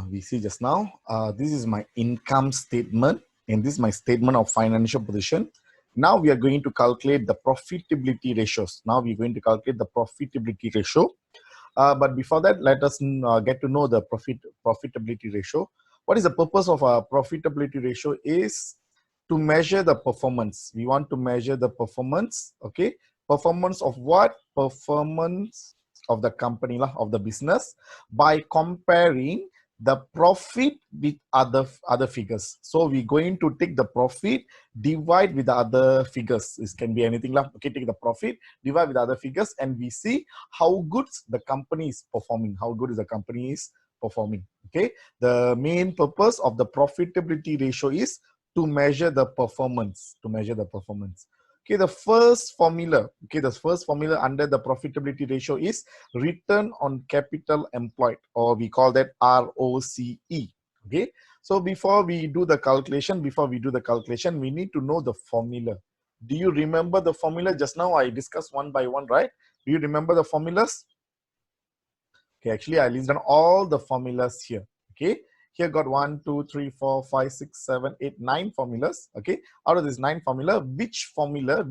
we see just now. This is my income statement, and this is my statement of financial position. Now we are going to calculate the profitability ratios. Now we're going to calculate the profitability ratio. But before that, let us get to know the profitability ratio. What is the purpose of a profitability ratio? Is to measure the performance. We want to measure the performance. Okay, performance of what? Performance of the company lah, of the business, by comparing the profit with other figures. So we're going to take the profit, divide with the other figures. This can be anything lah. Okay, take the profit, divide with other figures, and we see how good the company is performing. How good is the company is performing. Okay, the main purpose of the profitability ratio is to measure the performance. To measure the performance. Okay, the first formula. Okay, the first formula under the profitability ratio is return on capital employed, or we call that ROCE. Okay, so before we do the calculation, we need to know the formula. Do you remember the formula? Just now I discussed one by one, right? Do you remember the formulas? Okay, actually I listed all the formulas here. Okay, here got 1, 2, 3, 4, 5, 6, 7, 8, 9 formulas. Okay, out of this 9 formula, which formula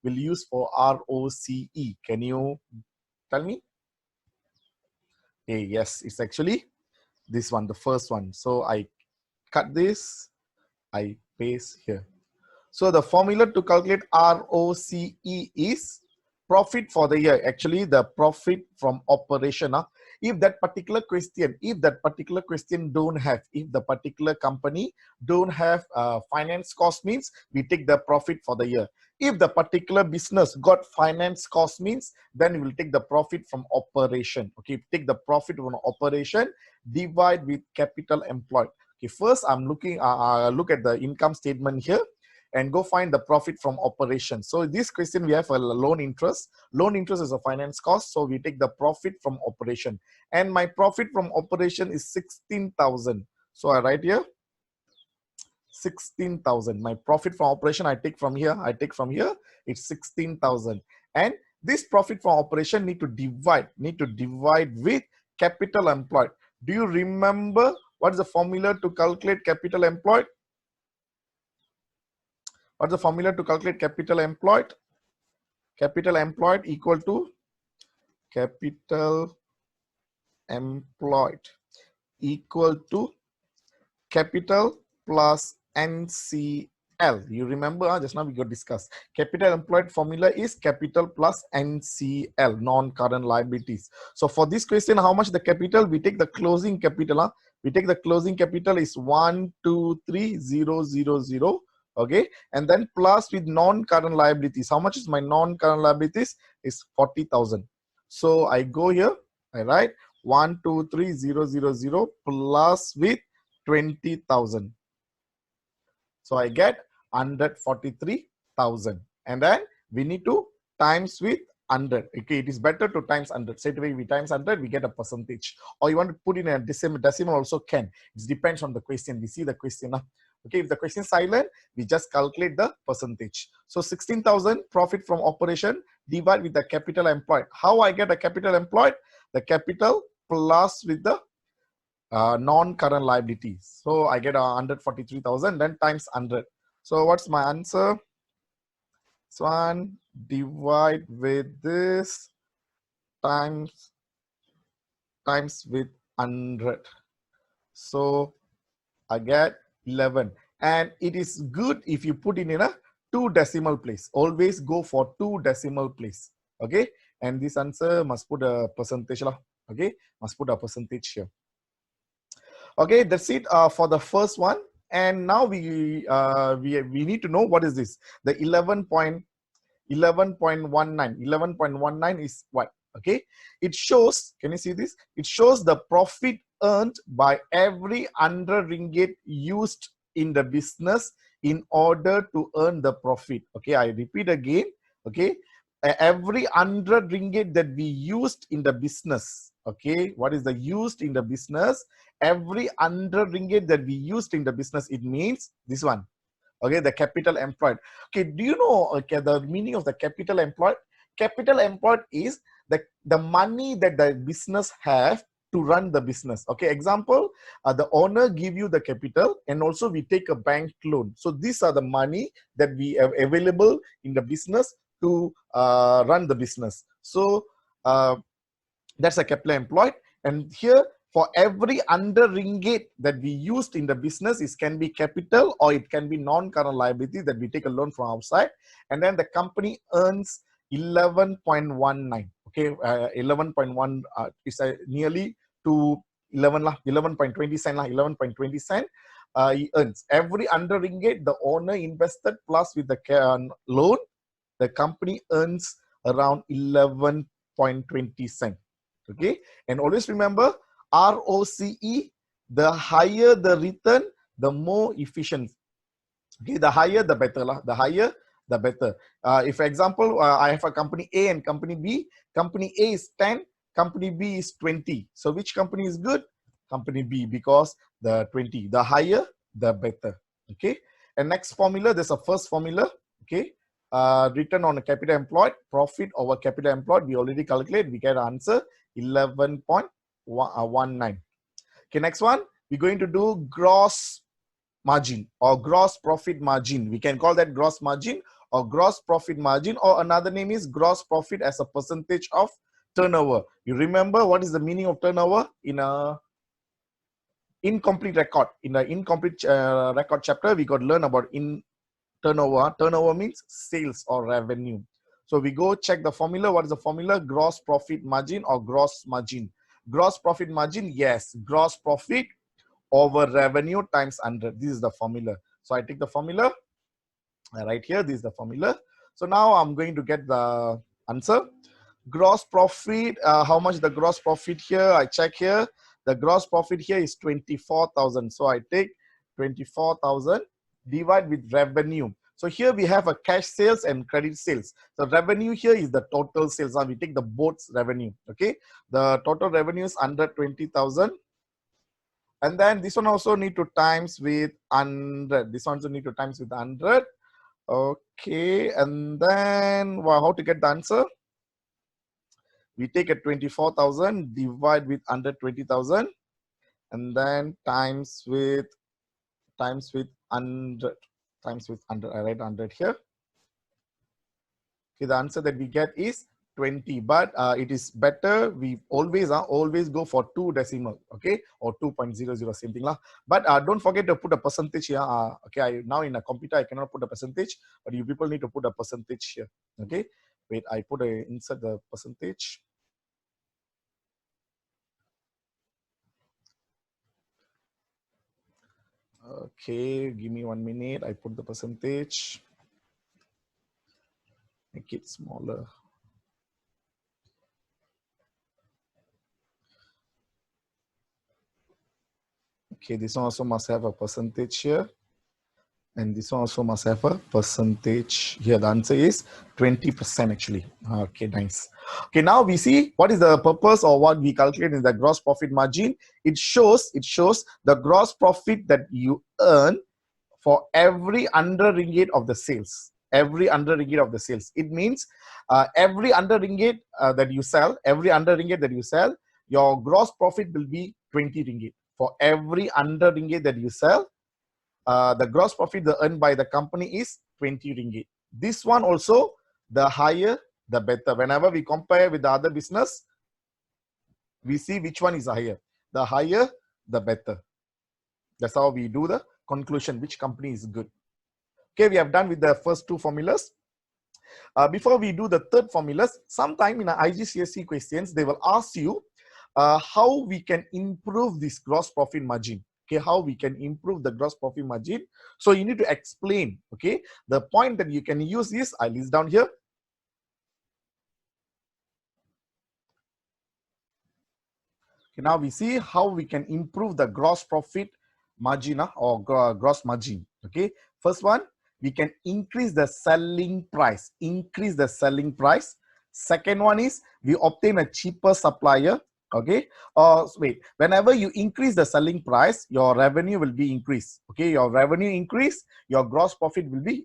will use for ROCE? Can you tell me? Okay, yes, it's actually this one, the first one. So I cut this, I paste here. So the formula to calculate ROCE is profit for the year. Actually, the profit from operation. If that particular question don't have, if the particular company don't have finance cost, means we take the profit for the year. If the particular business got finance cost, means then we will take the profit from operation. Okay, take the profit from operation, divide with capital employed. Okay, first I'm looking look at the income statement here and go find the profit from operation. So this question we have a loan interest. Loan interest is a finance cost, so we take the profit from operation. And my profit from operation is 16,000. So I write here 16,000. My profit from operation I take from here. It's 16,000. And this profit from operation need to divide with capital employed. Do you remember what is the formula to calculate capital employed? What's the formula to calculate capital employed? Capital employed equal to capital plus NCL. You remember just now we got discussed. Capital employed formula is capital plus NCL, non-current liabilities. So for this question, how much the capital? We take the closing capital. We take the closing capital is 123,000. Okay, and then plus with non-current liabilities. How much is my non-current liabilities? Is 40,000. So I go here, I write 123,000 plus with 20,000. So I get 143,000, and then we need to times with 100. Okay, it is better to times 100. Straight away we times 100, we get a percentage. Or you want to put in a decimal also can. It depends on the question. We see the question now. Okay, if the question is silent, we just calculate the percentage. So 16,000 profit from operation, divide with the capital employed. How I get a capital employed? The capital plus with the non-current liabilities. So I get 143,000, then times 100. So what's my answer? This one, divide with this, times with 100. So I get 11. And it is good if you put in a 2 decimal place. Always go for 2 decimal place. Okay, and this answer must put a percentage lah. Okay, must put a percentage here. Okay, that's it for the first one. And now we need to know what is this. The 11.19. 11.19 is what? Okay, it shows, can you see this? It shows the profit earned by every 100 ringgit used in the business in order to earn the profit. Okay, I repeat again. Okay, every 100 ringgit that we used in the business. Okay, what is the used in the business? Every 100 ringgit that we used in the business, it means this one. Okay, the capital employed. Okay, do you know the meaning of the capital employed? Capital employed is the money that the business have to run the business. Okay, example, the owner give you the capital and also we take a bank loan. So these are the money that we have available in the business to run the business. So that's a capital employed. And here, for every 100 ringgit that we used in the business, it can be capital or it can be non-current liability that we take a loan from outside. And then the company earns 11.19. Okay, 11.1 is nearly to 11.20 cent 11.20 cent. He earns every 100 ringgit the owner invested plus with the loan, the company earns around 11.20 cent. Okay, and always remember ROCE, the higher the return, the more efficient. Okay, the higher the better lah. The higher the better. If for example, I have a company A and company B. Company A is 10, company B is 20. So which company is good? Company B, because the 20. The higher, the better. Okay. And next formula, there's a first formula. Okay. Return on capital employed, profit over capital employed. We already calculate. We get an answer 11.19. Okay. Next one, we're going to do gross margin or gross profit margin. We can call that gross margin or gross profit margin, or another name is gross profit as a percentage of turnover. You remember what is the meaning of turnover in a incomplete record? In the incomplete record chapter, we got to learn about turnover. Turnover means sales or revenue. So we go check the formula. What is the formula? Gross profit margin or gross margin. Gross profit margin, yes, gross profit over revenue times 100. This is the formula. So I take the formula right here. This is the formula. So now I'm going to get the answer. Gross profit, how much the gross profit here? I check here. The gross profit here is 24,000. So I take 24,000 divide with revenue. So here we have a cash sales and credit sales. So revenue here is the total sales. Now we take the both revenue. Okay, the total revenue is under 20,000. And then this one also need to times with 100. This one also need to times with 100. Okay, and then how to get the answer? We take a 24,000, divide with under 20,000, and then times with 100. Times with 100. I write 100 here. Okay, the answer that we get is 20, but it is better we always go for 2 decimal, okay, or 2.00, same thing lah. But don't forget to put a percentage here. Okay, now in a computer I cannot put a percentage, but you people need to put a percentage here. Okay, wait, I insert the percentage. Okay, give me 1 minute. I put the percentage. Make it smaller. Okay, this one also must have a percentage here. And this one also must have a percentage here. The answer is 20% actually. Okay, nice. Okay, now we see what is the purpose or what we calculate in the gross profit margin. It shows the gross profit that you earn for every 100 ringgit of the sales. Every 100 ringgit of the sales. It means every 100 ringgit that you sell, your gross profit will be 20 ringgit. For every 100 ringgit that you sell, the gross profit earned by the company is 20 ringgit. This one also, the higher, the better. Whenever we compare with the other business, we see which one is higher. The higher, the better. That's how we do the conclusion, which company is good. Okay, we have done with the first 2 formulas. Before we do the third formulas, sometime in the IGCSE questions, they will ask you how we can improve this gross profit margin. Okay, how we can improve the gross profit margin. So you need to explain. Okay, the point that you can use is, I list down here. Okay, now we see how we can improve the gross profit margin or gross margin. Okay, first one, we can increase the selling price. Second one is we obtain a cheaper supplier. Okay, wait, whenever you increase the selling price, your revenue will be increased. Okay, your revenue increase, your gross profit will be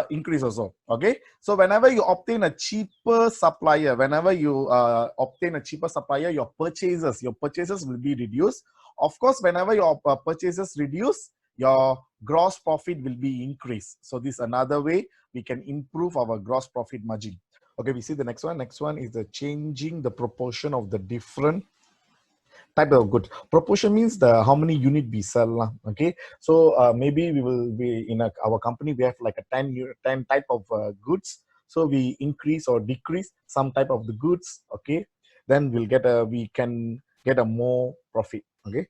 increase also. Okay, so whenever you obtain a cheaper supplier, your purchases will be reduced. Of course, whenever your purchases reduce, your gross profit will be increased. So this is another way we can improve our gross profit margin. Okay, we see the next one. Next one is the changing the proportion of the different type of goods. Proportion means the how many unit we sell lah. Okay, so maybe we will be in our company we have like a 10 type of goods, so we increase or decrease some type of the goods. Okay, then we can get a more profit. Okay,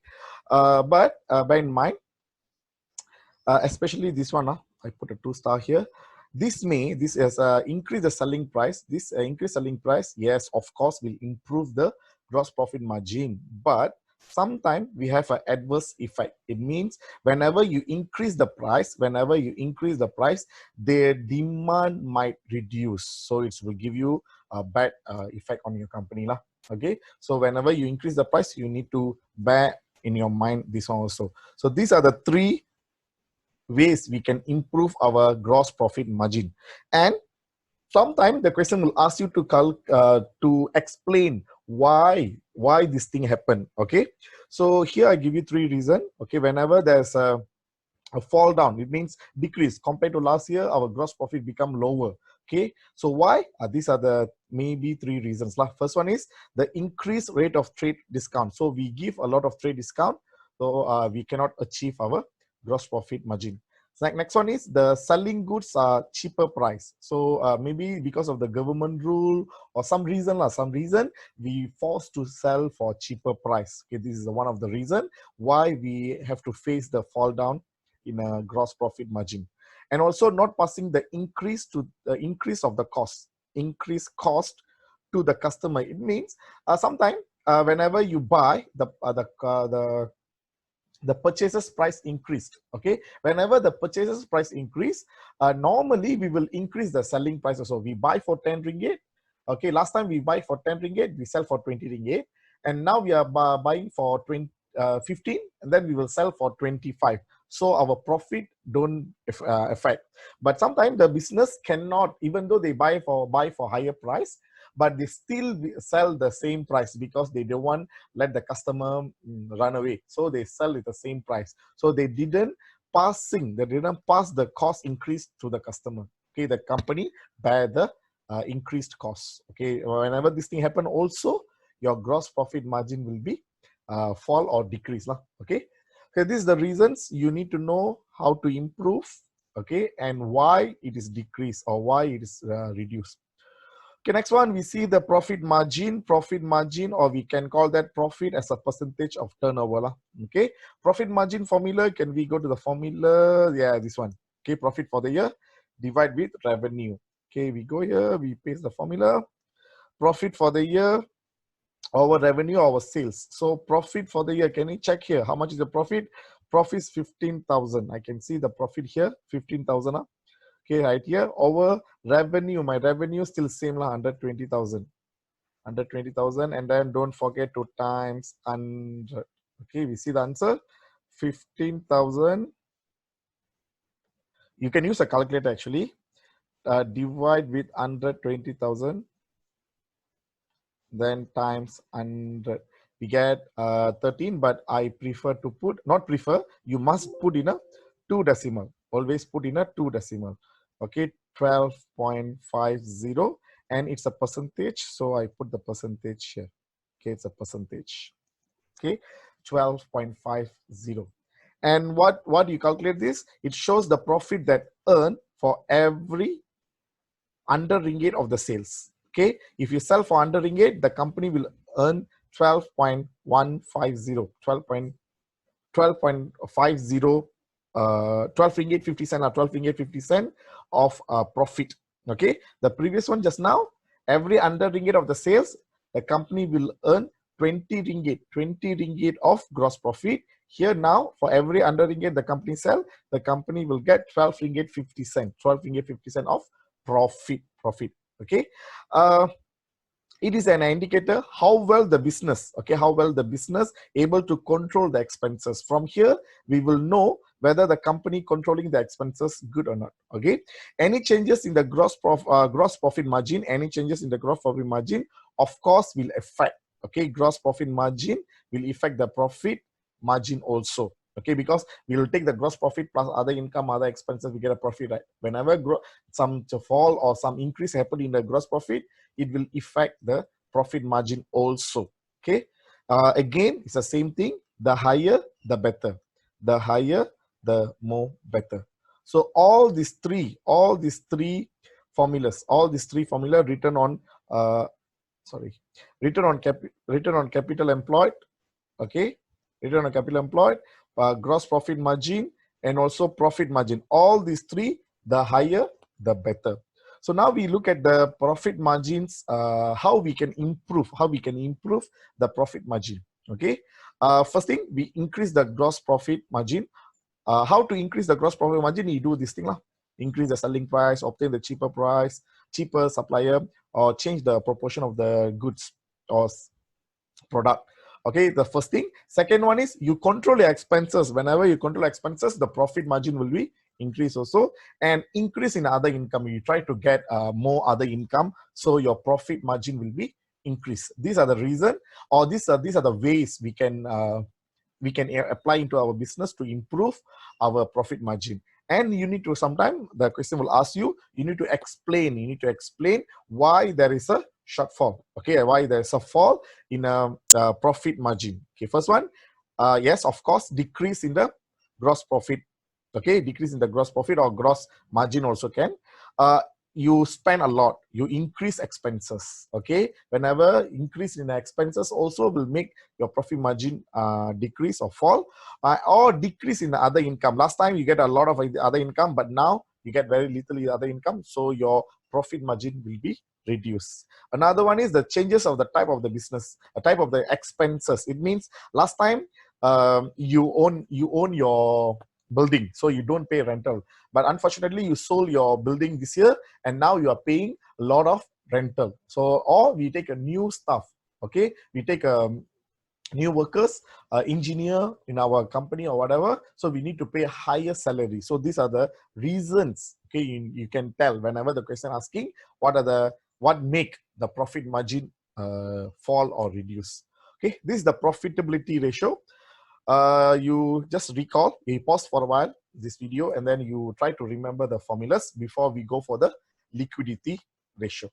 but bear in mind, especially this one, I put a 2 star here. This is increase the selling price. This increased selling price, yes, of course, will improve the gross profit margin. But sometimes we have an adverse effect. It means whenever you increase the price, the demand might reduce. So it will give you a bad effect on your company lah. Okay, so whenever you increase the price, you need to bear in your mind this one also. So these are the 3 ways we can improve our gross profit margin. And sometimes the question will ask you to explain why this thing happened. Okay, so here I give you 3 reasons. Okay, whenever there's a fall down, it means decrease compared to last year, our gross profit become lower. Okay, so why? These are the maybe 3 reasons. First one is the increased rate of trade discount. So we give a lot of trade discount, so we cannot achieve our gross profit margin. So next one is the selling goods are cheaper price. So maybe because of the government rule or some reason we forced to sell for cheaper price. Okay, this is one of the reason why we have to face the fall down in a gross profit margin. And also not passing the increase of the cost to the customer. It means sometimes whenever you buy, the purchases price increased. Okay, whenever the purchases price increase, normally we will increase the selling price also. We buy for 10 ringgit. Okay, last time we buy for 10 ringgit, we sell for 20 ringgit, and now we are buying for 15, and then we will sell for 25. So our profit don't affect. But sometimes the business cannot, even though they buy for higher price, but they still sell the same price because they don't want let the customer run away. So they sell at the same price. So they didn't pass the cost increase to the customer. Okay, the company bear the increased costs. Okay, whenever this thing happen, also your gross profit margin will be fall or decrease lah. Okay, these are the reasons you need to know how to improve. Okay, and why it is decreased or why it is reduced. Okay, next one, we see the profit margin, or we can call that profit as a percentage of turnover lah. Okay, profit margin formula, can we go to the formula? Yeah, this one. Okay, profit for the year divide with revenue. Okay, we go here, we paste the formula. Profit for the year, our revenue, our sales. So profit for the year, can you check here? How much is the profit? Profit is 15,000. I can see the profit here, 15,000. Okay, right here, our revenue, my revenue still same lah, 120,000. 120,000, and then don't forget to times 100. Okay, we see the answer, 15,000. You can use a calculator actually. Divide with 120,000, then times 100. We get 13, but I prefer to put, not prefer, you must put in a 2 decimal. Always put in a 2 decimal. Okay, 12.50, and it's a percentage, so I put the percentage here. Okay, it's a percentage. Okay, 12.50. And what you calculate this? It shows the profit that earned for every 100 ringgit of the sales. Okay, if you sell for 100 ringgit, the company will earn 12.150, 12 ringgit 50 cent or 12 ringgit 50 cent of profit. Okay, the previous one just now, every 100 ringgit of the sales, the company will earn 20 ringgit of gross profit. Here now, for every 100 ringgit the company sell, the company will get 12 ringgit 50 cent, 12 ringgit 50 cent of profit. Okay, it is an indicator how well the business, able to control the expenses. From here, we will know whether the company controlling the expenses good or not. Okay, any changes in the gross profit margin, any changes in the gross profit margin, of course, will affect. Okay, gross profit margin will affect the profit margin also. Okay, because we will take the gross profit plus other income, other expenses, we get a profit, right? Whenever some fall or some increase happen in the gross profit, it will affect the profit margin also. Okay, again, it's the same thing. The higher, the better. The higher, the more better. So all these three formulas, written on return on capital employed. Okay, return on capital employed, gross profit margin, and also profit margin. All these three, the higher, the better. So now we look at the profit margins, how we can improve the profit margin. Okay, first thing, we increase the gross profit margin. How to increase the gross profit margin? You do this thing lah. Increase the selling price, obtain the cheaper supplier, or change the proportion of the goods or product. Okay, the first thing. Second one is you control your expenses. Whenever you control expenses, the profit margin will be increase also, and increase in other income. You try to get more other income, so your profit margin will be increased. These are the reason, or these are the ways we can apply into our business to improve our profit margin. And you need to, sometime the question will ask you, you need to explain why there is a shortfall. Okay, why there is a fall in a profit margin. Okay, first one, yes, of course, decrease in the gross profit. Okay, decrease in the gross profit or gross margin also can. You spend a lot, you increase expenses. Okay, whenever increase in the expenses also will make your profit margin decrease or fall, or decrease in the other income. Last time you get a lot of other income, but now you get very little other income, so your profit margin will be reduced. Another one is the changes of the type of the business, a type of the expenses. It means last time you own your building, so you don't pay rental, but unfortunately you sold your building this year and now you are paying a lot of rental. So, or we take a new staff. Okay, we take new workers, engineer in our company or whatever, so we need to pay higher salary. So these are the reasons. Okay, you can tell whenever the question asking what make the profit margin fall or reduce. Okay, this is the profitability ratio. You just recall, you pause for a while this video, and then you try to remember the formulas before we go for the liquidity ratio.